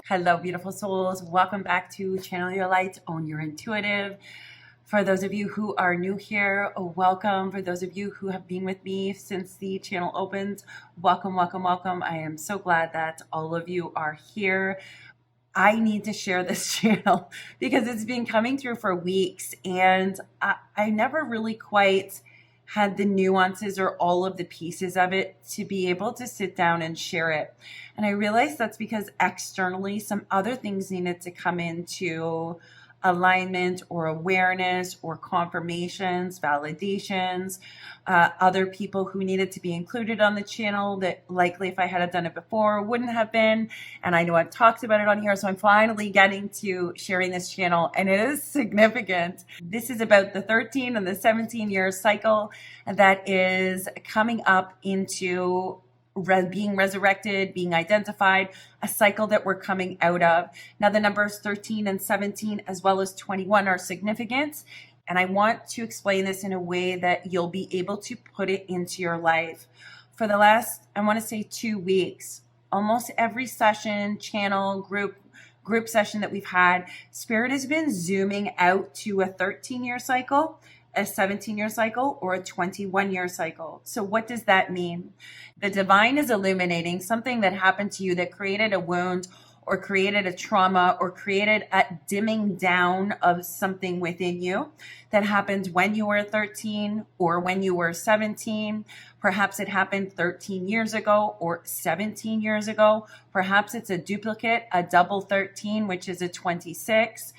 Hello, beautiful souls. Welcome back to Channel Your Light, Own Your Intuitive. For those of you who are new here, welcome. For those of you who have been with me since the channel opened, welcome, welcome, welcome. I am so glad that all of you are here. I need to share this channel because it's been coming through for weeks and I never really quite had the nuances or all of the pieces of it to be able to sit down and share it. And I realized that's because externally some other things needed to come into alignment or awareness or confirmations, validations, other people who needed to be included on the channel that likely if I had done it before wouldn't have been. And I know I've talked about it on here, so I'm finally getting to sharing this channel and it is significant. This is about the 13 and the 17 year cycle that is coming up into being resurrected, being identified, a cycle that we're coming out of. Now the numbers 13 and 17 as well as 21 are significant. And I want to explain this in a way that you'll be able to put it into your life. For the last, I want to say 2 weeks, almost every session, channel, group session that we've had, Spirit has been zooming out to a 13-year cycle, a 17-year cycle, or a 21-year cycle. So what does that mean? The divine is illuminating something that happened to you that created a wound or created a trauma or created a dimming down of something within you that happened when you were 13 or when you were 17. Perhaps it happened 13 years ago or 17 years ago. Perhaps it's a duplicate, a double 13, which is a 26.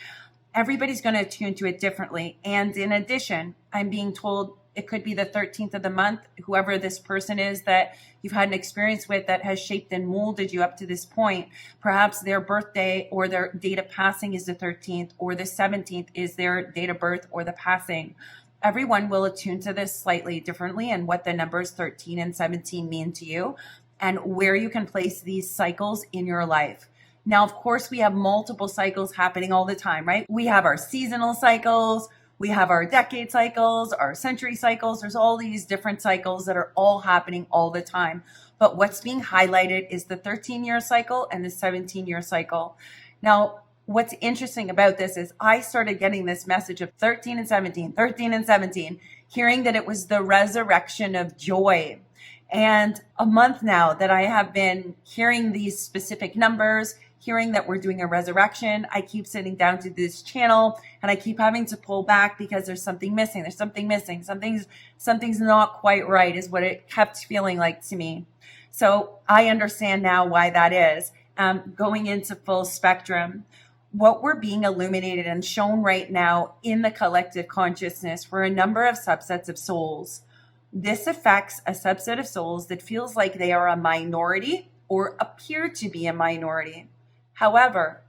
Everybody's going to attune to it differently. And in addition, I'm being told it could be the 13th of the month, whoever this person is that you've had an experience with that has shaped and molded you up to this point. Perhaps their birthday or their date of passing is the 13th or the 17th is their date of birth or the passing. Everyone will attune to this slightly differently and what the numbers 13 and 17 mean to you and where you can place these cycles in your life. Now, of course, we have multiple cycles happening all the time, right? We have our seasonal cycles, we have our decade cycles, our century cycles. There's all these different cycles that are all happening all the time. But what's being highlighted is the 13-year cycle and the 17-year cycle. Now, what's interesting about this is I started getting this message of 13 and 17, 13 and 17, hearing that it was the resurrection of joy. And a month now that I have been hearing these specific numbers, hearing that we're doing a resurrection, I keep sitting down to this channel and I keep having to pull back because there's something missing. There's something missing. Something's not quite right is what it kept feeling like to me. So I understand now why that is. Going into full spectrum, what we're being illuminated and shown right now in the collective consciousness for a number of subsets of souls. This affects a subset of souls that feels like they are a minority or appear to be a minority. However,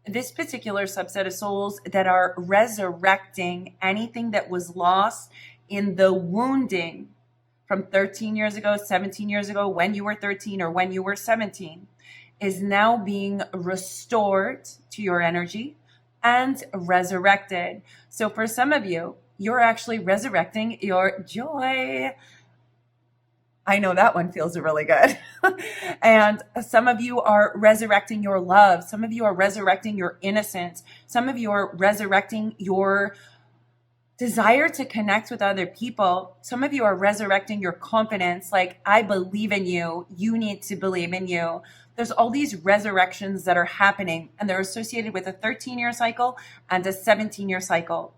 this particular subset of souls that are resurrecting anything that was lost in the wounding from 13 years ago, 17 years ago, when you were 13 or when you were 17, is now being restored to your energy and resurrected. So for some of you, you're actually resurrecting your joy. I know that one feels really good. And some of you are resurrecting your love. Some of you are resurrecting your innocence. Some of you are resurrecting your desire to connect with other people. Some of you are resurrecting your confidence. Like, I believe in you. You need to believe in you. There's all these resurrections that are happening, and they're associated with a 13-year cycle and a 17-year cycle.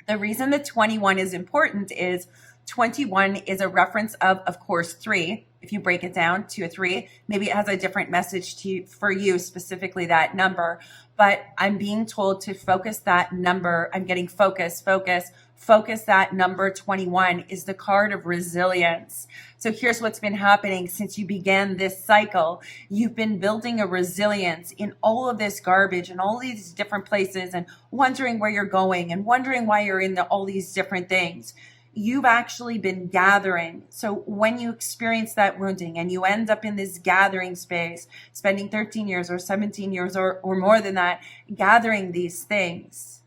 The reason that 21 is important is 21 is a reference of course, 3. If you break it down to a 3, maybe it has a different message for you, specifically that number. But I'm being told to focus that number. I'm getting focus that number 21 is the card of resilience. So here's what's been happening since you began this cycle. You've been building a resilience in all of this garbage and all these different places and wondering where you're going and wondering why you're in all these different things. You've actually been gathering. So when you experience that wounding and you end up in this gathering space, spending 13 years or 17 years or more than that, gathering these things,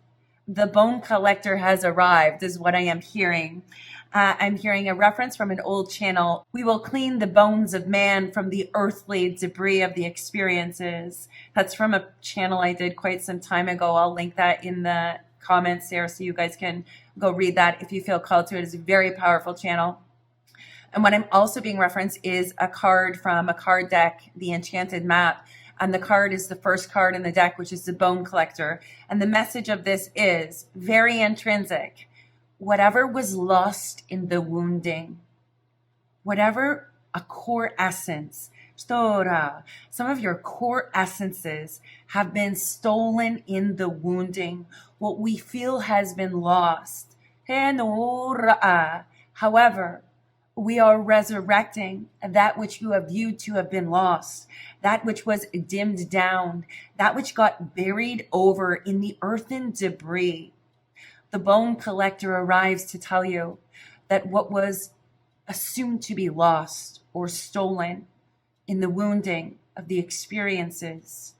the bone collector has arrived is what I am hearing. I'm hearing a reference from an old channel. We will clean the bones of man from the earthly debris of the experiences. That's from a channel I did quite some time ago. I'll link that in the comments there so you guys can go read that if you feel called to it. It's a very powerful channel. And what I'm also being referenced is a card from a card deck, the Enchanted Map. And the card is the first card in the deck, which is the Bone Collector. And the message of this is very intrinsic. Whatever was lost in the wounding, whatever a core essence, some of your core essences have been stolen in the wounding. What we feel has been lost. However, we are resurrecting that which you have viewed to have been lost, that which was dimmed down, that which got buried over in the earthen debris. The Bone Collector arrives to tell you that what was assumed to be lost or stolen in the wounding of the experiences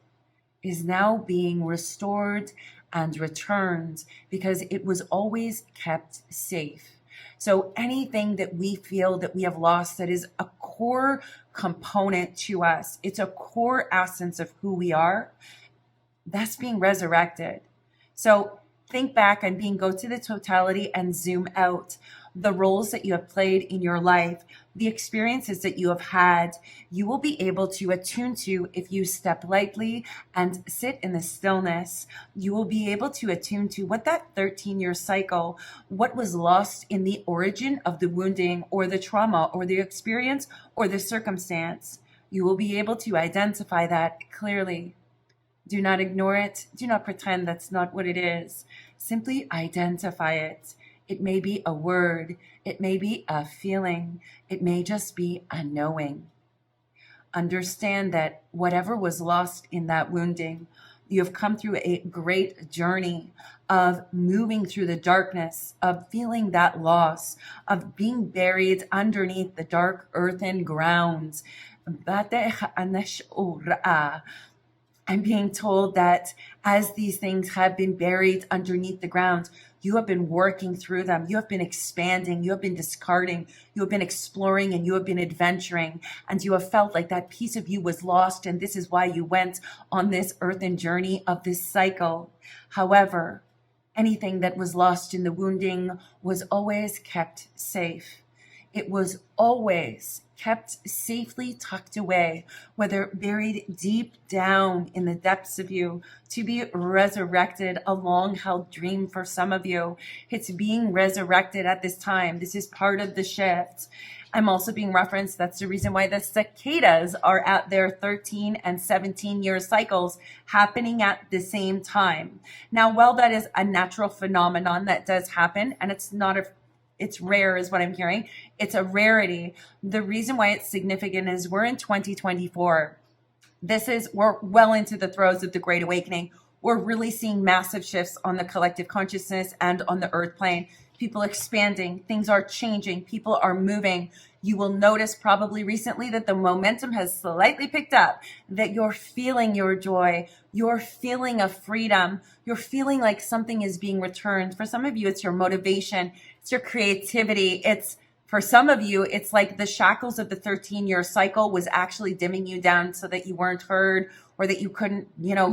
is now being restored and returned because it was always kept safe. So anything that we feel that we have lost that is a core component to us, it's a core essence of who we are, that's being resurrected. So think back and go to the totality and zoom out. The roles that you have played in your life, the experiences that you have had, you will be able to attune to if you step lightly and sit in the stillness. You will be able to attune to what that 13-year cycle, what was lost in the origin of the wounding or the trauma or the experience or the circumstance. You will be able to identify that clearly. Do not ignore it. Do not pretend that's not what it is. Simply identify it. It may be a word. It may be a feeling. It may just be a knowing. Understand that whatever was lost in that wounding, you have come through a great journey of moving through the darkness, of feeling that loss, of being buried underneath the dark earthen ground. I'm being told that as these things have been buried underneath the ground, you have been working through them. You have been expanding. You have been discarding. You have been exploring and you have been adventuring. And you have felt like that piece of you was lost. And this is why you went on this earthen journey of this cycle. However, anything that was lost in the wounding was always kept safe. It was always kept safely tucked away, whether buried deep down in the depths of you, to be resurrected, a long-held dream for some of you. It's being resurrected at this time. This is part of the shift. I'm also being referenced. That's the reason why the cicadas are at their 13 and 17-year cycles happening at the same time. Now, while that is a natural phenomenon that does happen, and it's rare is what I'm hearing. It's a rarity. The reason why it's significant is we're in 2024. We're well into the throes of the Great Awakening. We're really seeing massive shifts on the collective consciousness and on the earth plane. People expanding, things are changing, people are moving. You will notice probably recently that the momentum has slightly picked up, that you're feeling your joy, you're feeling a freedom, you're feeling like something is being returned. For some of you, it's your motivation, it's your creativity. For some of you, it's like the shackles of the 13-year cycle was actually dimming you down so that you weren't heard or that you couldn't,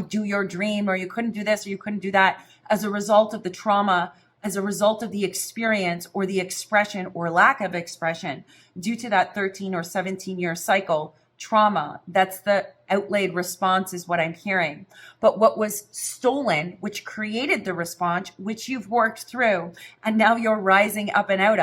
do your dream, or you couldn't do this or you couldn't do that as a result of the trauma, as a result of the experience or the expression or lack of expression due to that 13 or 17-year cycle trauma. That's the outlaid response is what I'm hearing. But what was stolen, which created the response, which you've worked through, and now you're rising up and out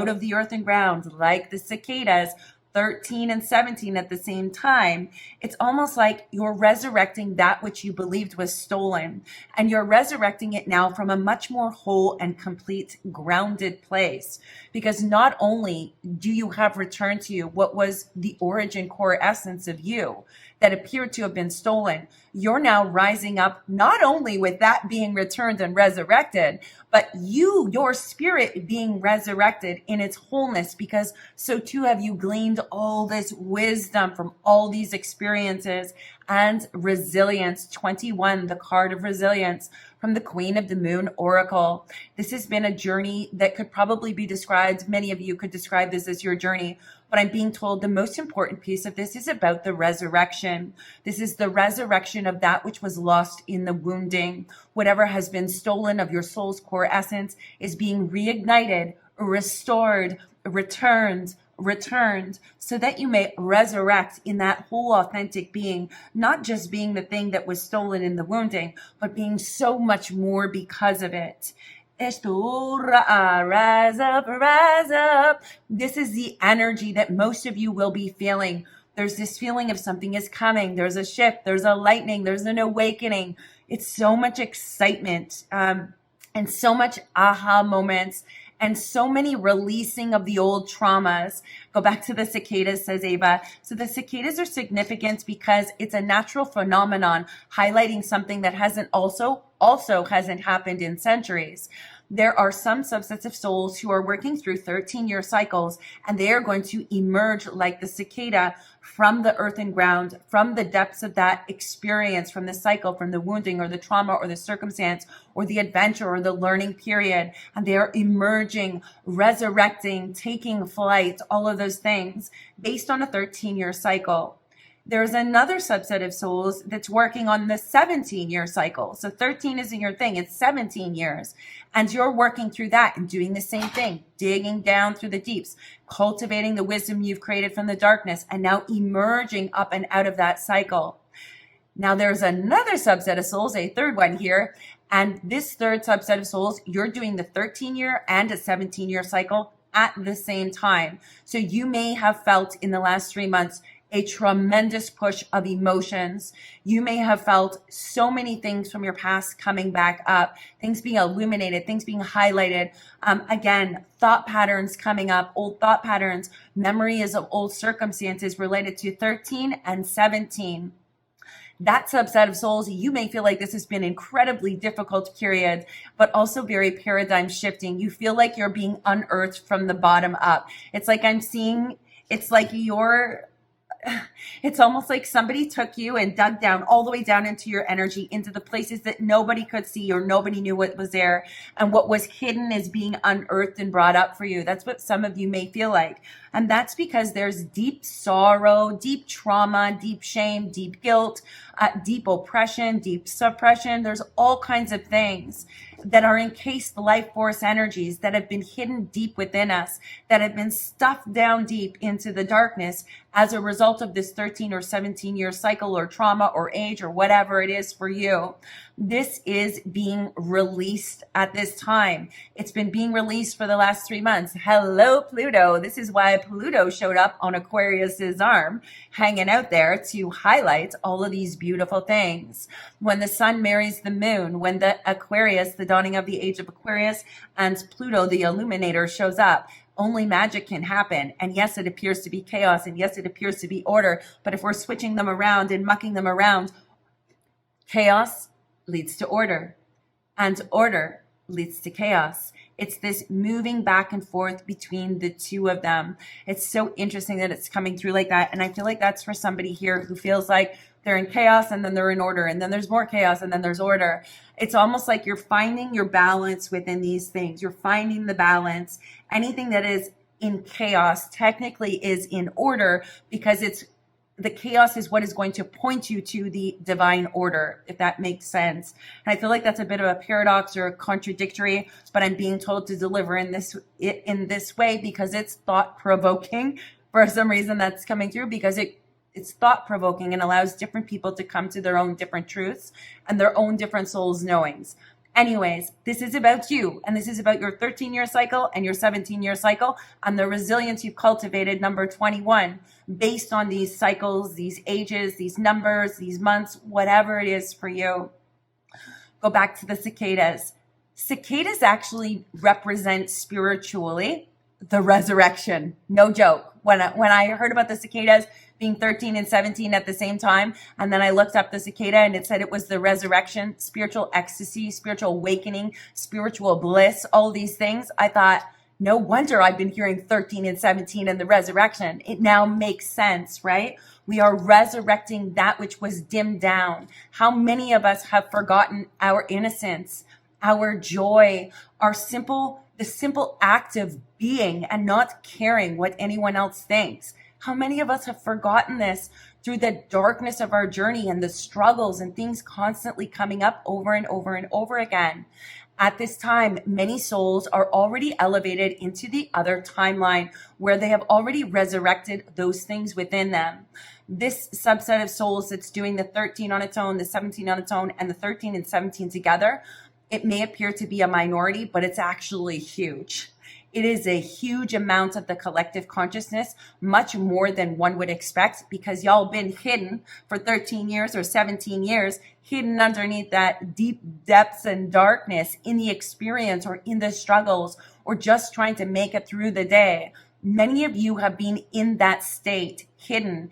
of the earth and ground, like the cicadas, 13 and 17 at the same time. It's almost like you're resurrecting that which you believed was stolen, and you're resurrecting it now from a much more whole and complete grounded place, because not only do you have returned to you what was the origin core essence of you that appeared to have been stolen, you're now rising up not only with that being returned and resurrected, but your spirit being resurrected in its wholeness, because so too have you gleaned all this wisdom from all these experiences and resilience, 21, the card of resilience from the Queen of the Moon Oracle. This has been a journey that could probably be described, many of you could describe this as your journey, but I'm being told the most important piece of this is about the resurrection. This is the resurrection of that which was lost in the wounding. Whatever has been stolen of your soul's core essence is being reignited, restored, returned, so that you may resurrect in that whole authentic being, not just being the thing that was stolen in the wounding, but being so much more because of it. Rise up, rise up. This is the energy that most of you will be feeling. There's this feeling of something is coming. There's a shift. There's a lightning. There's an awakening. It's so much excitement and so much aha moments and so many releasing of the old traumas. Go back to the cicadas, says Ava. So the cicadas are significant because it's a natural phenomenon highlighting something that hasn't also hasn't happened in centuries. There are some subsets of souls who are working through 13-year cycles, and they are going to emerge like the cicada from the earth and ground, from the depths of that experience, from the cycle, from the wounding or the trauma or the circumstance or the adventure or the learning period. And they are emerging, resurrecting, taking flight, all of those things based on a 13-year cycle. There's another subset of souls that's working on the 17-year cycle. So 13 isn't your thing, it's 17 years. And you're working through that and doing the same thing, digging down through the deeps, cultivating the wisdom you've created from the darkness, and now emerging up and out of that cycle. Now there's another subset of souls, a third one here, and this third subset of souls, you're doing the 13-year and a 17-year cycle at the same time. So you may have felt in the last 3 months a tremendous push of emotions. You may have felt so many things from your past coming back up, things being illuminated, things being highlighted. Again, thought patterns coming up, old thought patterns, memories of old circumstances related to 13 and 17. That subset of souls, you may feel like this has been incredibly difficult period, but also very paradigm shifting. You feel like you're being unearthed from the bottom up. It's like it's almost like somebody took you and dug down all the way down into your energy, into the places that nobody could see or nobody knew what was there. And what was hidden is being unearthed and brought up for you. That's what some of you may feel like. And that's because there's deep sorrow, deep trauma, deep shame, deep guilt, deep oppression, deep suppression. There's all kinds of things that are encased life force energies that have been hidden deep within us, that have been stuffed down deep into the darkness as a result of this 13 or 17 year cycle or trauma or age or whatever it is for you. This is being released at this time. It's been being released for the last 3 months. Hello, Pluto. This is why Pluto showed up on Aquarius's arm, hanging out there to highlight all of these beautiful things. When the sun marries the moon, when the Aquarius, the dawning of the age of Aquarius, and Pluto, the illuminator, shows up, only magic can happen. And yes, it appears to be chaos. And yes, it appears to be order. But if we're switching them around and mucking them around, chaos leads to order, and order leads to chaos. It's this moving back and forth between the two of them. It's so interesting that it's coming through like that. And I feel like that's for somebody here who feels like they're in chaos and then they're in order, and then there's more chaos and then there's order. It's almost like you're finding your balance within these things. You're finding the balance. Anything that is in chaos technically is in order, because the chaos is what is going to point you to the divine order, if that makes sense. And I feel like that's a bit of a paradox or a contradictory, but I'm being told to deliver in this way because it's thought-provoking. For some reason that's coming through, because it's thought-provoking and allows different people to come to their own different truths and their own different soul's knowings. Anyways, this is about you, and this is about your 13-year cycle and your 17-year cycle and the resilience you've cultivated, number 21, based on these cycles, these ages, these numbers, these months, whatever it is for you. Go back to the cicadas. Cicadas actually represent spiritually the resurrection. No joke. When I heard about the cicadas being 13 and 17 at the same time, and then I looked up the cicada and it said it was the resurrection, spiritual ecstasy, spiritual awakening, spiritual bliss, all these things, I thought, No wonder I've been hearing 13 and 17 and the resurrection. It now makes sense, right? We are resurrecting that which was dimmed down. How many of us have forgotten our innocence, our joy, the simple act of being and not caring what anyone else thinks? How many of us have forgotten this through the darkness of our journey and the struggles and things constantly coming up over and over and over again? At this time, many souls are already elevated into the other timeline where they have already resurrected those things within them. This subset of souls that's doing the 13 on its own, the 17 on its own, and the 13 and 17 together, it may appear to be a minority, but it's actually huge. It is a huge amount of the collective consciousness, much more than one would expect, because y'all been hidden for 13 years or 17 years, hidden underneath that deep depths and darkness in the experience or in the struggles or just trying to make it through the day. Many of you have been in that state, hidden.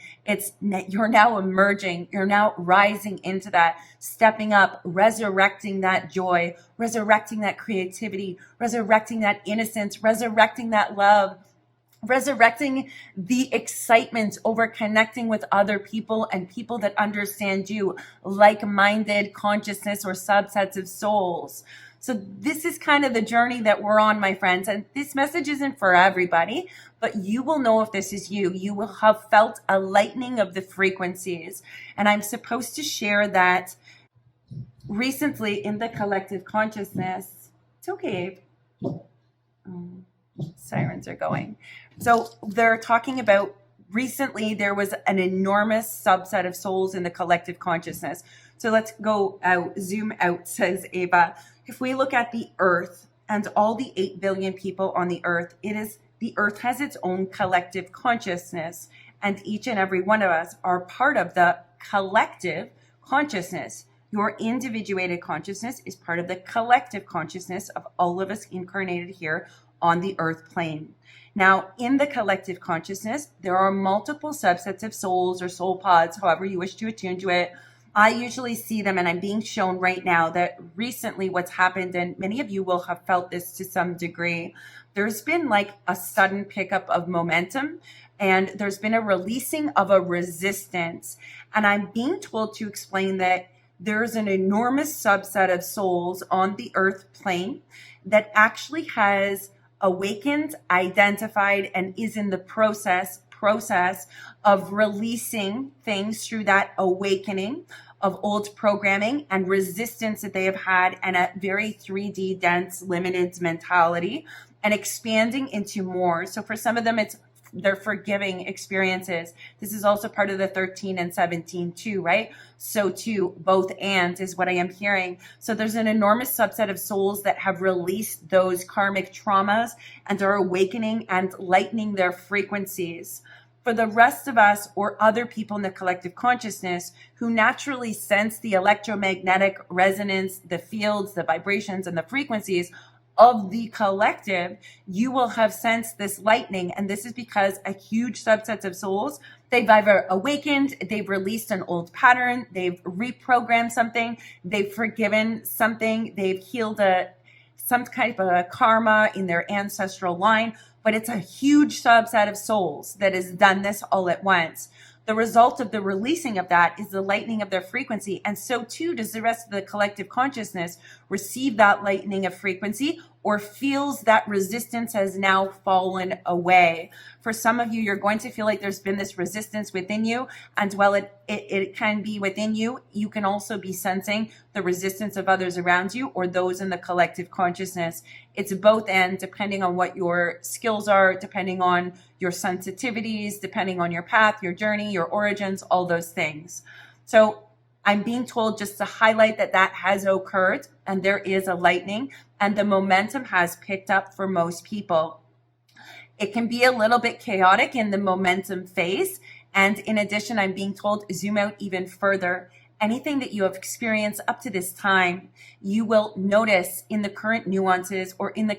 You're now emerging. You're now rising into that, stepping up, resurrecting that joy, resurrecting that creativity, resurrecting that innocence, resurrecting that love, resurrecting the excitement over connecting with other people and people that understand you, like-minded consciousness or subsets of souls. So this is kind of the journey that we're on, my friends. And this message isn't for everybody, but you will know if this is you. You will have felt a lightening of the frequencies. And I'm supposed to share that recently in the collective consciousness. It's okay. Sirens are going. So they're talking about recently there was an enormous subset of souls in the collective consciousness. So let's go out, zoom out, says Ava. If we look at the earth and all the 8 billion people on the earth, the earth has its own collective consciousness, and each and every one of us are part of the collective consciousness. Your individuated consciousness is part of the collective consciousness of all of us incarnated here on the earth plane. Now, in the collective consciousness, there are multiple subsets of souls or soul pods, however you wish to attune to it. I usually see them, and I'm being shown right now that recently what's happened, and many of you will have felt this to some degree, there's been like a sudden pickup of momentum, and there's been a releasing of a resistance. And I'm being told to explain that there's an enormous subset of souls on the earth plane that actually has awakened, identified, and is in the process of releasing things through that awakening of old programming and resistance that they have had, and a very 3D dense limited mentality, and expanding into more. So for some of them, they're forgiving experiences. This is also part of the 13 and 17 too, right? So too, both and is what I am hearing. So there's an enormous subset of souls that have released those karmic traumas and are awakening and lightening their frequencies. For the rest of us or other people in the collective consciousness who naturally sense the electromagnetic resonance, the fields, the vibrations, and the frequencies of the collective, you will have sensed this lightning. And this is because a huge subset of souls, they've either awakened, they've released an old pattern, they've reprogrammed something, they've forgiven something, they've healed some kind of a karma in their ancestral line. But it's a huge subset of souls that has done this all at once. The result of the releasing of that is the lightening of their frequency. And so too does the rest of the collective consciousness receive that lightening of frequency, or feels that resistance has now fallen away. For some of you, you're going to feel like there's been this resistance within you. And while it can be within you, you can also be sensing the resistance of others around you or those in the collective consciousness. It's both and, depending on what your skills are, depending on your sensitivities, depending on your path, your journey, your origins, all those things. So I'm being told just to highlight that has occurred, and there is a lightening, and the momentum has picked up for most people. It can be a little bit chaotic in the momentum phase. And in addition, I'm being told, zoom out even further. Anything that you have experienced up to this time, you will notice in the current nuances or in the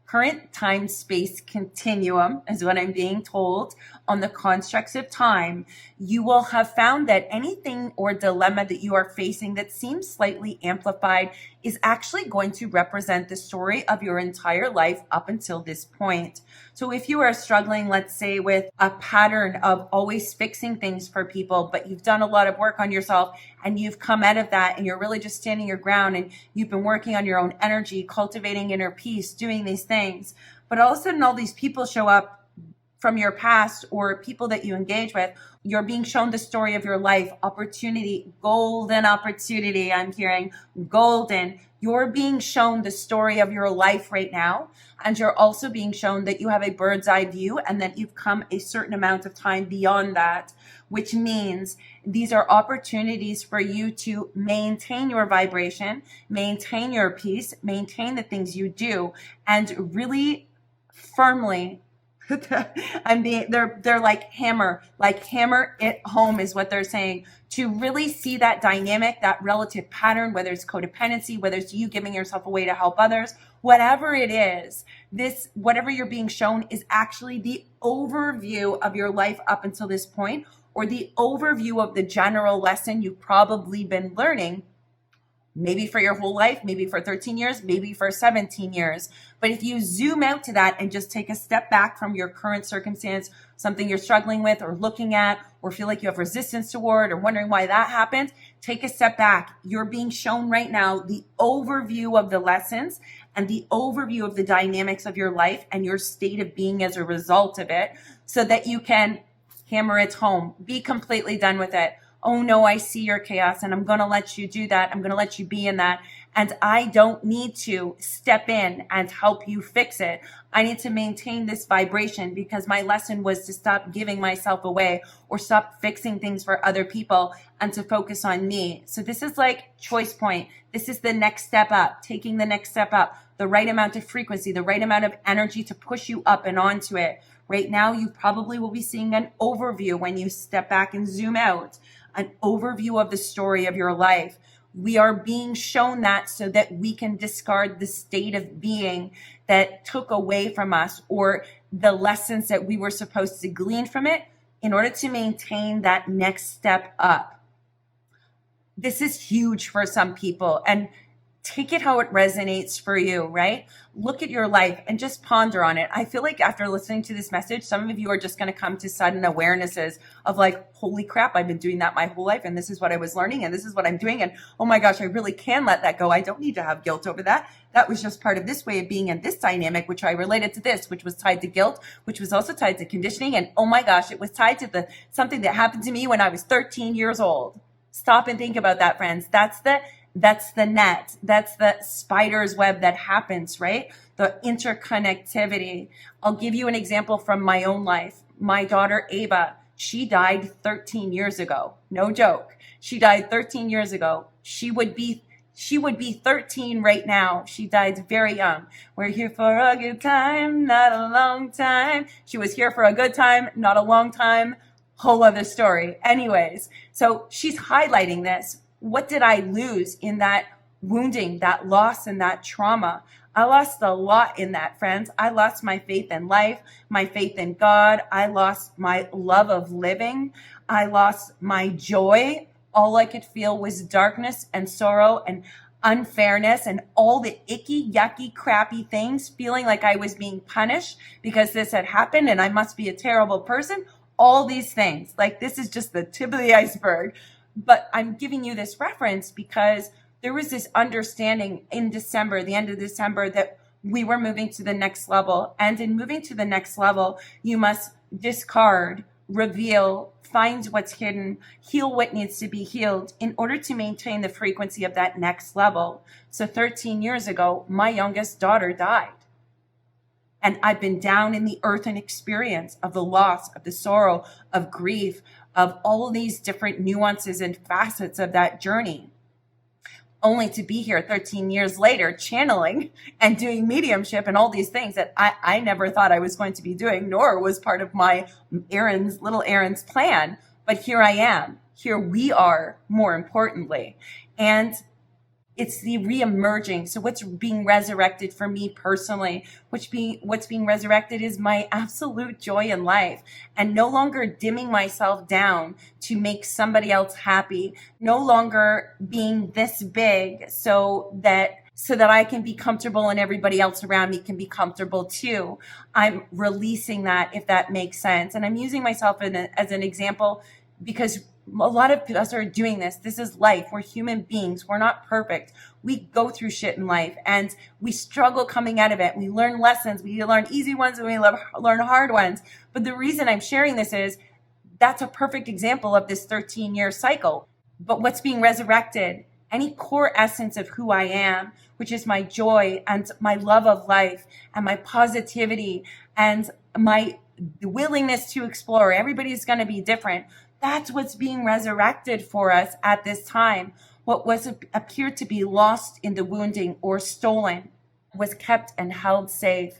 current time-space continuum, is what I'm being told, on the constructs of time, you will have found that anything or dilemma that you are facing that seems slightly amplified is actually going to represent the story of your entire life up until this point. So if you are struggling, let's say, with a pattern of always fixing things for people, but you've done a lot of work on yourself and you've come out of that and you're really just standing your ground and you've been working on your own energy, cultivating inner peace, doing these things, but all of a sudden all these people show up from your past or people that you engage with, you're being shown the story of your life, opportunity, golden opportunity. I'm hearing golden. You're being shown the story of your life right now. And you're also being shown that you have a bird's eye view and that you've come a certain amount of time beyond that, which means these are opportunities for you to maintain your vibration, maintain your peace, maintain the things you do, and really firmly they're like hammer it home is what they're saying, to really see that dynamic, that relative pattern, whether it's codependency, whether it's you giving yourself away to help others, whatever it is, whatever you're being shown is actually the overview of your life up until this point, or the overview of the general lesson you've probably been learning, maybe for your whole life, maybe for 13 years, maybe for 17 years. But if you zoom out to that and just take a step back from your current circumstance, something you're struggling with or looking at, or feel like you have resistance toward or wondering why that happened, take a step back. You're being shown right now the overview of the lessons and the overview of the dynamics of your life and your state of being as a result of it, so that you can hammer it home, be completely done with it. Oh no, I see your chaos and I'm going to let you do that. I'm going to let you be in that. And I don't need to step in and help you fix it. I need to maintain this vibration because my lesson was to stop giving myself away or stop fixing things for other people and to focus on me. So this is like choice point. This is the next step up, taking the next step up, the right amount of frequency, the right amount of energy to push you up and onto it. Right now, you probably will be seeing an overview when you step back and zoom out, an overview of the story of your life. We are being shown that so that we can discard the state of being that took away from us, or the lessons that we were supposed to glean from it, in order to maintain that next step up. This is huge for some people, and take it how it resonates for you, right? Look at your life and just ponder on it. I feel like after listening to this message, some of you are just going to come to sudden awarenesses of like, holy crap, I've been doing that my whole life. And this is what I was learning. And this is what I'm doing. And oh my gosh, I really can let that go. I don't need to have guilt over that. That was just part of this way of being in this dynamic, which I related to this, which was tied to guilt, which was also tied to conditioning. And oh my gosh, it was tied to something that happened to me when I was 13 years old. Stop and think about that, friends. That's the net. That's the spider's web that happens, right? The interconnectivity. I'll give you an example from my own life. My daughter, Ava, she died 13 years ago. No joke. She died 13 years ago. She would be 13 right now. She died very young. We're here for a good time, not a long time. She was here for a good time, not a long time. Whole other story. Anyways, so she's highlighting this. What did I lose in that wounding, that loss, and that trauma? I lost a lot in that, friends. I lost my faith in life, my faith in God. I lost my love of living. I lost my joy. All I could feel was darkness and sorrow and unfairness and all the icky, yucky, crappy things, feeling like I was being punished because this had happened and I must be a terrible person. All these things. Like, this is just the tip of the iceberg. But I'm giving you this reference because there was this understanding in December, the end of December, that we were moving to the next level. And in moving to the next level, you must discard, reveal, find what's hidden, heal what needs to be healed in order to maintain the frequency of that next level. So 13 years ago, my youngest daughter died. And I've been down in the earth and experience of the loss, of the sorrow, of grief, of all these different nuances and facets of that journey, only to be here 13 years later channeling and doing mediumship and all these things that I never thought I was going to be doing, nor was part of my little Aaron's plan. But here I am. Here we are, more importantly. And It's the re-emerging. So what's being resurrected for me personally, what's being resurrected is my absolute joy in life, and no longer dimming myself down to make somebody else happy, no longer being this big so that I can be comfortable and everybody else around me can be comfortable too. I'm releasing that, if that makes sense. And I'm using myself as an example because a lot of us are doing this. This is life. We're human beings. We're not perfect. We go through shit in life and we struggle coming out of it. We learn lessons. We learn easy ones and we learn hard ones. But the reason I'm sharing this is that's a perfect example of this 13-year cycle. But what's being resurrected? Any core essence of who I am, which is my joy and my love of life and my positivity and my willingness to explore. Everybody's going to be different. That's what's being resurrected for us at this time. What appeared to be lost in the wounding or stolen was kept and held safe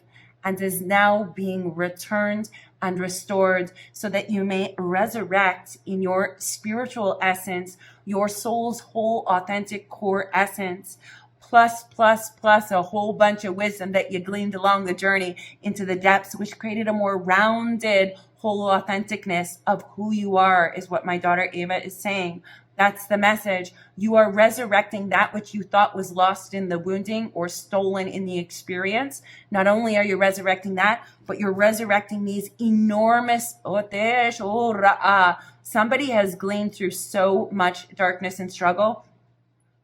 and is now being returned and restored so that you may resurrect in your spiritual essence, your soul's whole authentic core essence, plus a whole bunch of wisdom that you gleaned along the journey into the depths, which created a more rounded whole authenticness of who you are, is what my daughter Ava is saying. That's the message. You are resurrecting that which you thought was lost in the wounding or stolen in the experience. Not only are you resurrecting that, but you're resurrecting these enormous, somebody has gleaned through so much darkness and struggle,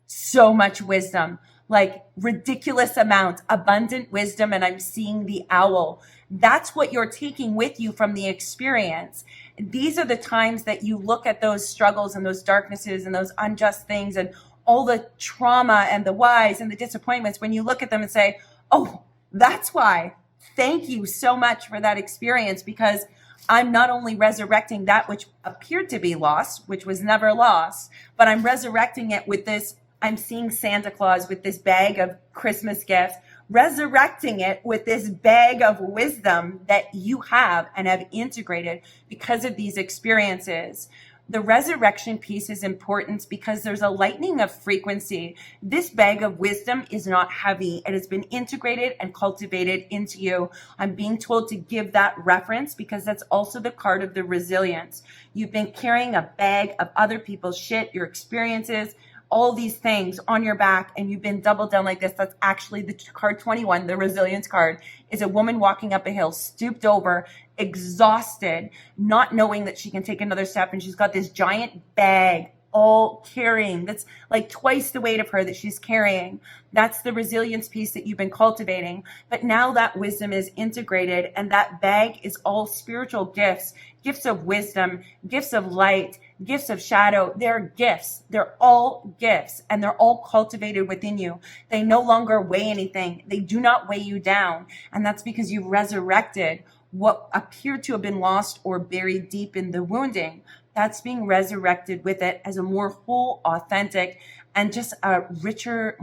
so much wisdom, like ridiculous amount, abundant wisdom. And I'm seeing the owl. That's what you're taking with you from the experience. These are the times that you look at those struggles and those darknesses and those unjust things and all the trauma and the whys and the disappointments. When you look at them and say, oh, that's why. Thank you so much for that experience, because I'm not only resurrecting that which appeared to be lost, which was never lost, but I'm resurrecting it with this. I'm seeing Santa Claus with this bag of Christmas gifts, resurrecting it with this bag of wisdom that you have and have integrated because of these experiences. The resurrection piece is important because there's a lightening of frequency. This bag of wisdom is not heavy. It has been integrated and cultivated into you. I'm being told to give that reference because that's also the card of the resilience. You've been carrying a bag of other people's shit, your experiences, all these things on your back, and you've been doubled down like this. That's actually the card 21, the resilience card, is a woman walking up a hill, stooped over, exhausted, not knowing that she can take another step. And she's got this giant bag all carrying, that's like twice the weight of her that she's carrying. That's the resilience piece that you've been cultivating. But now that wisdom is integrated, and that bag is all spiritual gifts, gifts of wisdom, gifts of light, gifts of shadow. They're gifts. They're all gifts, and they're all cultivated within you. They no longer weigh anything. They do not weigh you down. And that's because you've resurrected what appeared to have been lost or buried deep in the wounding. That's being resurrected with it as a more whole, authentic, and just a richer,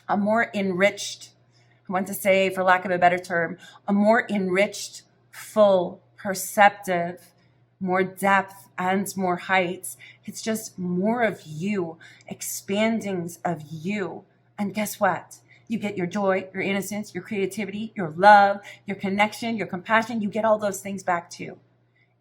a more enriched, I want to say, for lack of a better term, a more enriched, full, perceptive, more depth and more heights. It's just more of you, expandings of you. And guess what? You get your joy, your innocence, your creativity, your love, your connection, your compassion. You get all those things back too.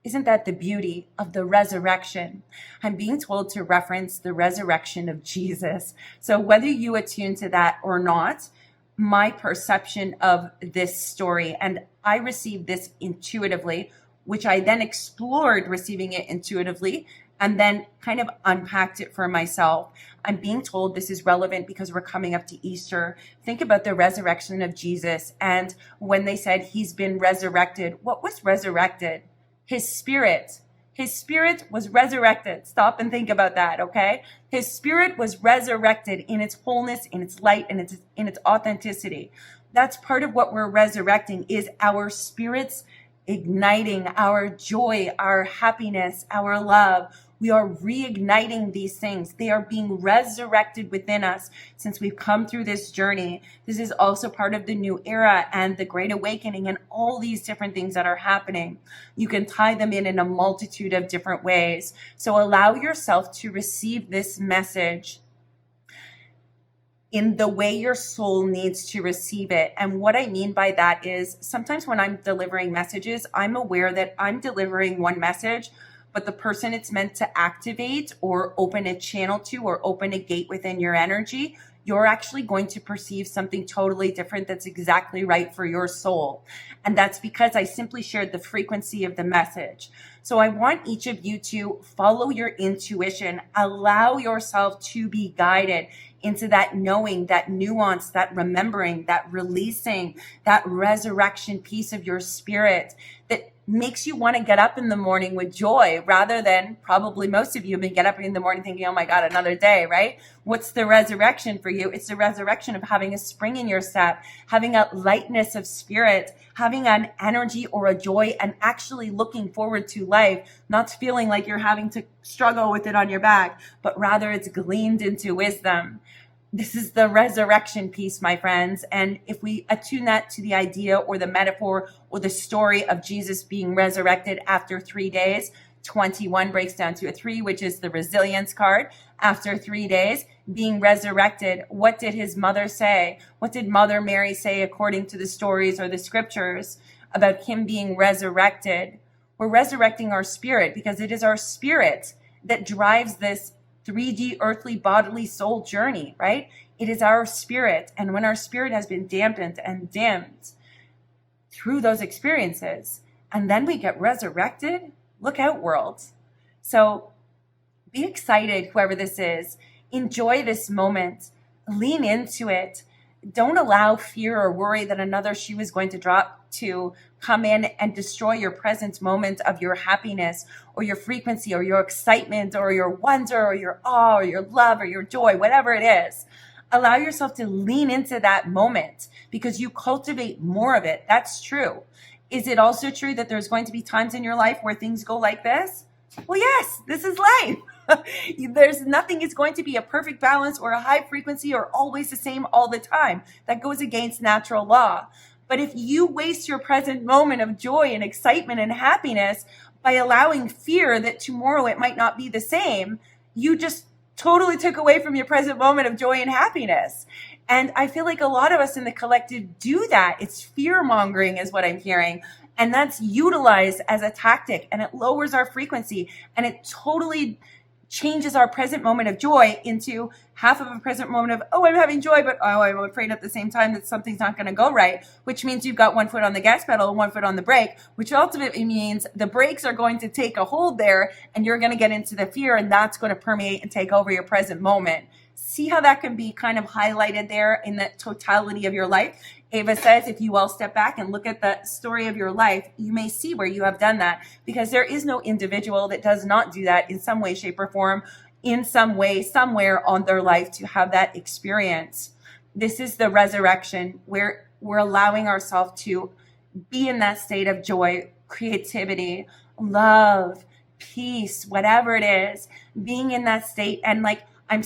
Isn't that the beauty of the resurrection? I'm being told to reference the resurrection of Jesus. So whether you attune to that or not, my perception of this story, and I received this intuitively, which I then explored receiving it intuitively and then kind of unpacked it for myself. I'm being told this is relevant because we're coming up to Easter. Think about the resurrection of Jesus. And when they said he's been resurrected, what was resurrected? His spirit. His spirit was resurrected. Stop and think about that, okay? His spirit was resurrected in its wholeness, in its light, and in its authenticity. That's part of what we're resurrecting, is our spirits igniting our joy, our happiness, our love. We are reigniting these things. They are being resurrected within us since we've come through this journey. This is also part of the new era and the Great Awakening and all these different things that are happening. You can tie them in a multitude of different ways. So allow yourself to receive this message. in the way your soul needs to receive it. And what I mean by that is sometimes when I'm delivering messages, I'm aware that I'm delivering one message, but the person it's meant to activate or open a channel to or open a gate within your energy, you're actually going to perceive something totally different that's exactly right for your soul. And that's because I simply shared the frequency of the message. So I want each of you to follow your intuition, allow yourself to be guided into that knowing, that nuance, that remembering, that releasing, that resurrection piece of your spirit that makes you want to get up in the morning with joy rather than probably most of you have been get up in the morning thinking, oh my God, another day, right? What's the resurrection for you? It's the resurrection of having a spring in your step, having a lightness of spirit, having an energy or a joy and actually looking forward to life, not feeling like you're having to struggle with it on your back, but rather it's gleaned into wisdom. This is the resurrection piece, my friends. And if we attune that to the idea or the metaphor or the story of Jesus being resurrected after 3 days, 21 breaks down to a 3, which is the resilience card. After 3 days, being resurrected, what did his mother say? What did Mother Mary say according to the stories or the scriptures about him being resurrected? We're resurrecting our spirit because it is our spirit that drives this 3D earthly bodily soul journey, right? It is our spirit. And when our spirit has been dampened and dimmed through those experiences, and then we get resurrected, look out, world. So be excited, whoever this is. Enjoy this moment. Lean into it. Don't allow fear or worry that another shoe is going to drop to come in and destroy your present moment of your happiness or your frequency or your excitement or your wonder or your awe or your love or your joy, whatever it is. Allow yourself to lean into that moment because you cultivate more of it. That's true. Is it also true that there's going to be times in your life where things go like this? Well, yes, this is life. There's nothing is going to be a perfect balance or a high frequency or always the same all the time. That goes against natural law. But if you waste your present moment of joy and excitement and happiness by allowing fear that tomorrow it might not be the same, you just totally took away from your present moment of joy and happiness. And I feel like a lot of us in the collective do that. It's fear mongering is what I'm hearing. And that's utilized as a tactic and it lowers our frequency and it totally changes our present moment of joy into half of a present moment of, oh, I'm having joy, but oh, I'm afraid at the same time that something's not going to go right, which means you've got 1 foot on the gas pedal and 1 foot on the brake, which ultimately means the brakes are going to take a hold there and you're going to get into the fear and that's going to permeate and take over your present moment. See how that can be kind of highlighted there in the totality of your life. Ava says, if you all step back and look at the story of your life, you may see where you have done that because there is no individual that does not do that in some way, shape, or form, in some way, somewhere on their life to have that experience. This is the resurrection where we're allowing ourselves to be in that state of joy, creativity, love, peace, whatever it is, being in that state. And like, I'm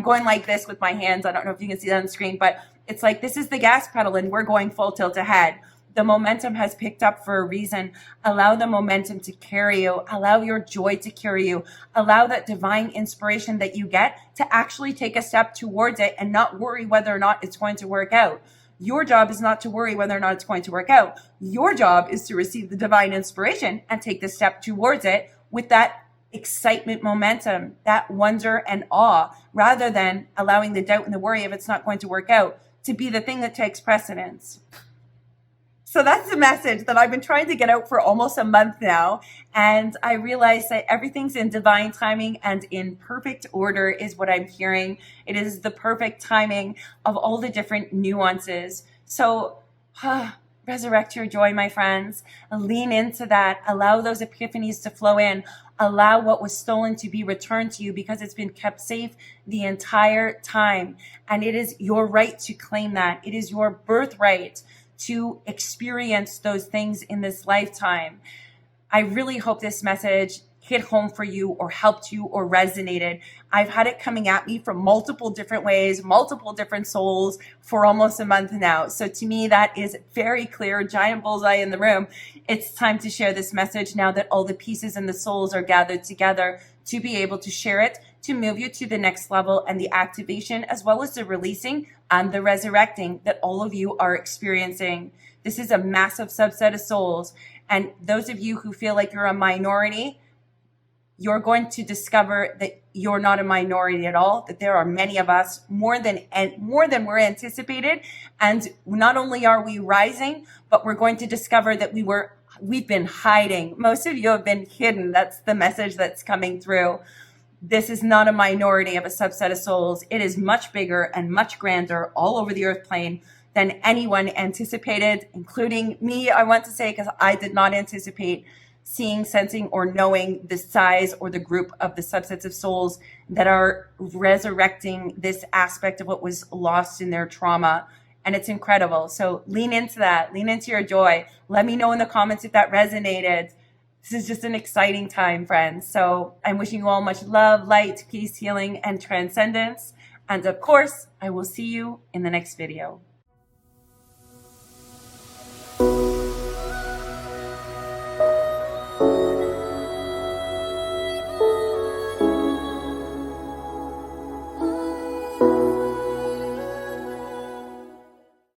going like this with my hands. I don't know if you can see that on the screen, but it's like, this is the gas pedal and we're going full tilt ahead. The momentum has picked up for a reason. Allow the momentum to carry you. Allow your joy to carry you. Allow that divine inspiration that you get to actually take a step towards it and not worry whether or not it's going to work out. Your job is not to worry whether or not it's going to work out. Your job is to receive the divine inspiration and take the step towards it with that excitement, momentum, that wonder and awe, rather than allowing the doubt and the worry of it's not going to work out to be the thing that takes precedence. So that's the message that I've been trying to get out for almost a month now. And I realized that everything's in divine timing and in perfect order is what I'm hearing. It is the perfect timing of all the different nuances. So resurrect your joy, my friends. Lean into that. Allow those epiphanies to flow in. Allow what was stolen to be returned to you because it's been kept safe the entire time. And it is your right to claim that. It is your birthright to experience those things in this lifetime. I really hope this message hit home for you or helped you or resonated. I've had it coming at me from multiple different ways, multiple different souls for almost a month now. So to me, that is very clear, giant bullseye in the room. It's time to share this message now that all the pieces and the souls are gathered together to be able to share it to move you to the next level, and the activation, as well as the releasing and the resurrecting that all of you are experiencing. This is a massive subset of souls. And those of you who feel like you're a minority, you're going to discover that you're not a minority at all, that there are many of us, more than we're anticipated. And not only are we rising, but we're going to discover that we've been hiding. Most of you have been hidden. That's the message that's coming through. This is not a minority of a subset of souls. It is much bigger and much grander all over the earth plane than anyone anticipated, including me, I want to say, because I did not anticipate seeing, sensing, or knowing the size or the group of the subsets of souls that are resurrecting this aspect of what was lost in their trauma. And it's incredible. So lean into that. Lean into your joy. Let me know in the comments if that resonated. This is just an exciting time, friends. So I'm wishing you all much love, light, peace, healing, and transcendence. And of course, I will see you in the next video.